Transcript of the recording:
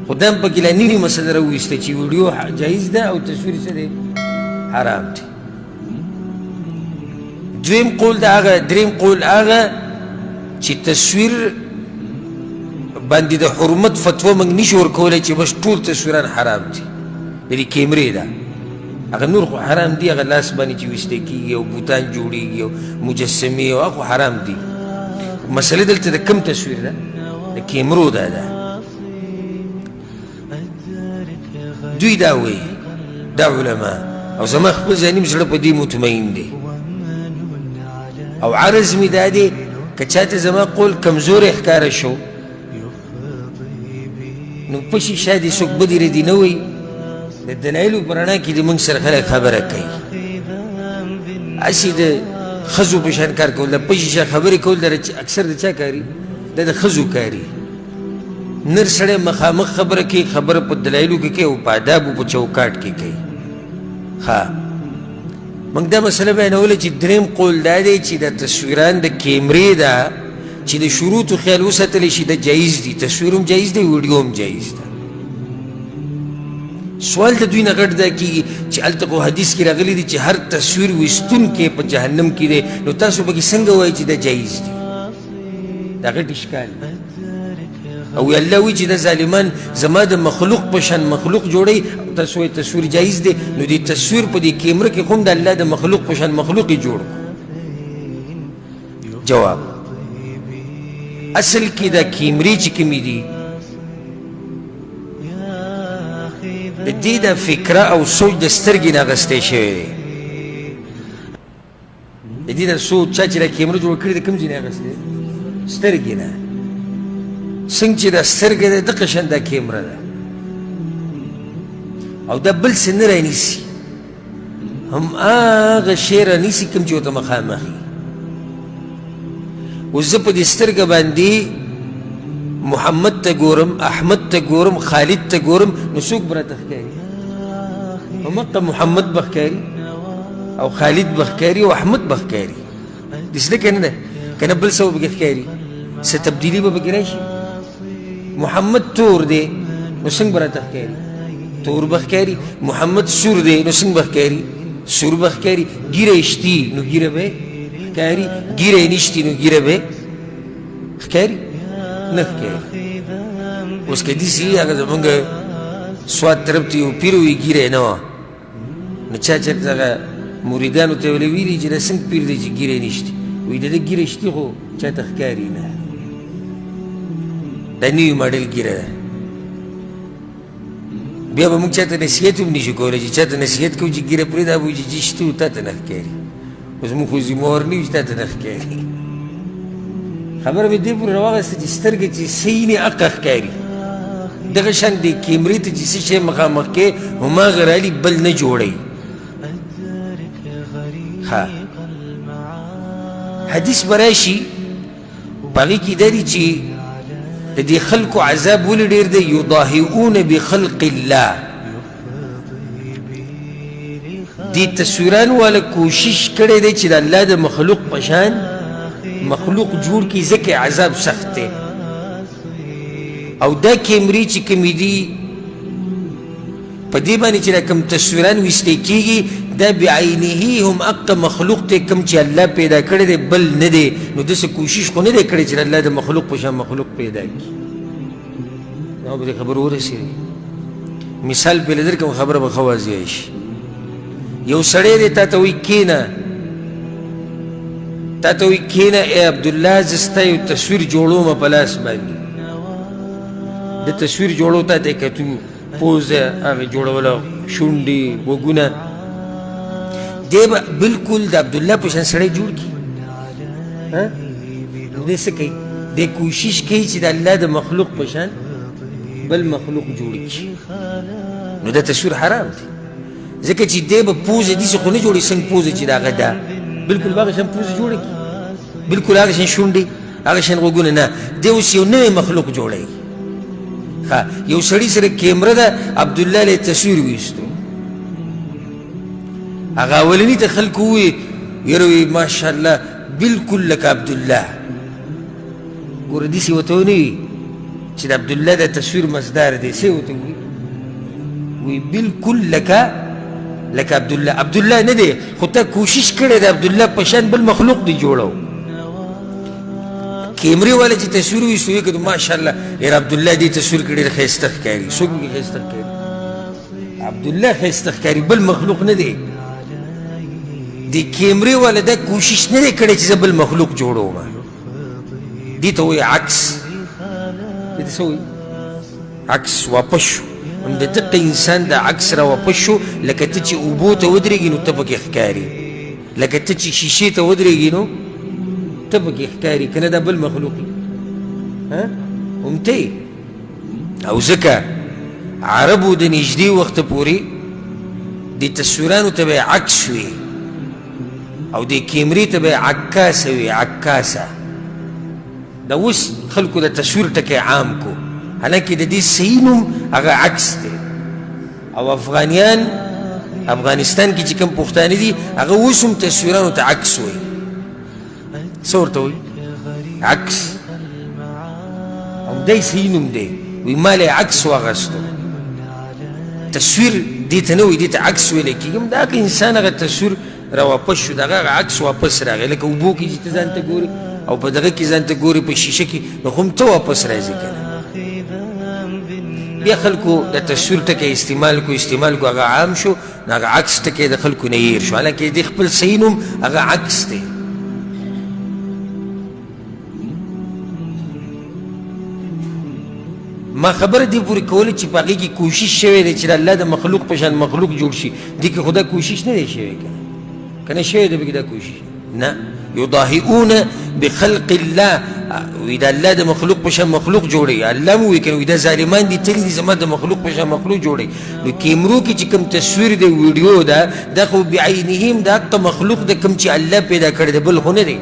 خو دا هم پکې لا نوي مسله راوویسته چې ویډیو جایز ده او تصویر څه دی حرام دی. دریم قول هغه چې تصویر باندې د حرمت فتوا موږ نشو ورکولی چې بس ټول تصویران حرام دي، یعنې کیمرې ده هغه نور خو حرام دي، هغه لاس باندې چې ویسته کېږي او بوتان جوړېږي او مجسمې او هغه خو حرام دي. مسله دلته د کم تصویر ده؟ د کیمرو ده. دوی دا وایي دا علما او زما خپل ذهني زړه په دې مطمئن دی او عرض مې دا دی که چاته زما قول کمزوری ښکاره شو نو په شیشه دې څوک بدې ردي نه وایي، د دلایلو په رڼا کې دې موږ سره خلک خبره کوي. هسې د ښځو په شان کار کول، د په شیشه خبرې کول اکثر د چا کاري؟ دا د ښځو کاري. نر سړی مخامخ خبره کوي، خبره په دلایلو کې کوي او په آدابو په چوکاټ کې کوي. ښه موږ دا مسله بیانوله چې دریم قول دا دی چې د تصویران د کیمرې ده چې د شروطو خیال وساتلی شي د جایز دي، تصویر هم جایز دی، ویډیو هم جایز ده. سوال د دوی نه غټ دا کېږي چې هلته خو حدیث کې راغلی دی چې هر تصویر ویستونکی په جهنم کې دی، نو تاسو پکې څنګه وایئ چې دا جایز دي؟ دا غټ اشکال دی. او الله وایي چې دا ظالمان زما د مخلوق په شان مخلوق جوړوي، تاسو وایئ تصویر جایز دی، نو دې تصویر په دې کیمره کې خو هم د الله د مخلوق په شان مخلوق یې جوړ کړو. جواب اصل کې دا کیمرې چې کومې دي د دې د فکره او سوچ د سترګې نه اخیستی شوی دی. د دې د سوچ چا چې دا کیمره جوړ کړې د کوم ځای نه اخیستی؟ سترګې نه. څنګه چې دا سترګه ده دغه شان دا کیمره ده او دا بل څه نه رانیسي، هم هغه شی رانیسي کوم چې ورته مخامخ وي. اوس زه په دې سترګه باندې محمد ته ګورم، احمد ته ګورم، خالد ته ګورم، نو څوک به راته ښکاري؟ همغه محمد به ښکاري او خالد به ښکاري او احمد به ښکاري. داسې ده که نه ده؟ که نه بل څه به پکې ښکاري، څه تبدیلي به پکې راشي. محمد تور دی نو څنګه به راته ښکاري؟ تور به ښکاري. محمد سور دی نو څنګه به ښکاري؟ سور به ښکاري. ږیره یې شتي نو ږیره به ښکاري، ږیره یې نشتي نو ږیره به ښکاري؟ نه ښکاري. اوس که داسې وي هغه زمونږ سوات طرف ته یو پیر وي ږیره یې نه وه، نو چا چېرته هغه مریدانو ته ولې ویلي چې دا څنګه پیر دی چې ږیره یې نشتي؟ وایي د ده ږیره شتي خو چاته ښکاري نه. دا نوي ماډل ږیره ده. بیا به موږ چاته نصیحت هم نشو کولی چې چاته نصیحت کوو چې ږیره پرېږده، به وایي چې شته و تا ته نه ښکاري. اوس موږ خو ذمهوار نه یو چې تا ته نه ښکاري. خبره مې دې پورې راواغسته چې سترګې چې صحیح نه حقه ښکاري، دغه شان دې کیمرې ته چې څه شی مخامخ کې هماغه رالي بل نه جوړوي. ښه حدیث به راشي په هغې کې دا دي چې د دې خلکو عذاب ولې ډېر دی؟ یضاهئون بخلق الله. دې تصویرانو والا کوشش کړی دی چې د الله د مخلوق په شان مخلوق جوړ کړي، ځکه عذاب سخت دی. او دا کیمرې چې کومې دي په دې باندې چې دا کوم تصویران ویستی کېږي دا بعینه هم حقه مخلوق دی کوم چې الله پیدا کړی دی، بل نه دی. نو داسې کوشش خو نه دی کړی چې الله د مخلوق په شان مخلوق پیدا کړي. نو به دې خبره ورسېږي. مثال پهله در کوم خبره به ښه واضحه شي. یو سړی دی تا ته وایي کښېنه، تا ته وایي کښېنه ای عبدالله زه ستا یو تصویر جوړومه په لاس باندې. د تصویر جوړو تا ته یې کتو، پوزه هغه جوړوله، شونډې، غوږونه. دی به بلکل د عبدالله په شان سړی جوړ کړي. نو دی څه کوي؟ دی کوشش کوي چې د الله د مخلوق په شان بل مخلوق جوړ کړي. نو دا تصویر حرام دی، ځکه چې دی به پوزه داسې خو نه جوړوي څنګه پوزه چې د هغه ده، بلکل به هغه شان پوزه جوړه کړي، بلکل هغه شان شونډې، هغه شان غوږونه نه. دی اوس یو نوی مخلوق جوړوي. یو سړي سره کیمره ده، عبدالله له تصویر ویستو، هغه اولني ته خلکو ووایي یاره وایي ماشاءالله بلکل لکه عبدالله. ګوره داسې ورته ونه وي چې د عبدالله د تصویر مصدر دی څه ورته وي بالکل لکه عبدالله نه دی خو تا کوشش کړی د عبدالله په شان بل مخلوق دی جوړو کیمرې والا چې تصویر وایستو یې کړو ماشاءالله یاره عبدالله دې تصویر کړی ډېر ښایسته ښکاري څوک پکې ښایسته ښکاري عبدالله ښایسته ښکاري بل مخلوق نه دی د کیمرې والا دا کوشش نه دی کړی چې زه بل مخلوق جوړوم دې ته وایي عکس دې ته څه وایي عکس واپس شو هم د دقه انسان د عکس را واپس شو لکه ته چې اوبو ته ودرېږي نو ته پکې ښکاري لکه ته چې شیشې ته ودرېږي نو ته پکې ښکاري که نه دا بل مخلوق هم ته او ځکه عربو د نږدې وخته پورې د تصویرانو ته به یې عکس وي او د کیمرې ته به یې عکاسه وي عکاسه دا اوس خلکو د تصویر ټکی عام کو حالانکه د دې صحیح نوم هغه عکس دی او افغانستان کې چې کوم پښتانه دي هغه اوس هم تصویرانو ته عکس وایي څه ورته وایي عکس همدی صحیح نوم دی وایي ما له عکس واغستو تصویر دې ته نه وایي دې ته عکس ویلی کېږي هم د هغه انسان هغه تصویر را واپس شو د هغه عکس واپس راغی لکه اوبو کې چې ته ځان ته ګورې او په دغه کې ځان ته ګورې په شیشه کې نو خو هم ته واپس راځي که نه بیا خلکو د تصویر ټکی استعمال کو هغه عام شو نو هغه عکس ټکی د خلکو نه هیر شو حالانکه د خپل صحیح نوم هغه عکس دی ما خبره دی پورې کولی چې په هغې کې کوشش شوی دی چې د الله د مخلوق په شان مخلوق جوړ شي دې کې خو دا کوشش نه دی شوی که نه شوی دی پکې دا کوشش نه یضاهئون بخلق الله وی د الله د مخلوق په شان مخلوق جوړوي الله مو وایي که نه وي دا ظالمان دي تللي دي زما د مخلوق په شان مخلوق جوړوي نو کیمرو کې چې کوم تصویر دی ویډیو ده دا خو بعینهم د حق مخلوق د کوم چې الله پیدا کړی دی بل خو نه دی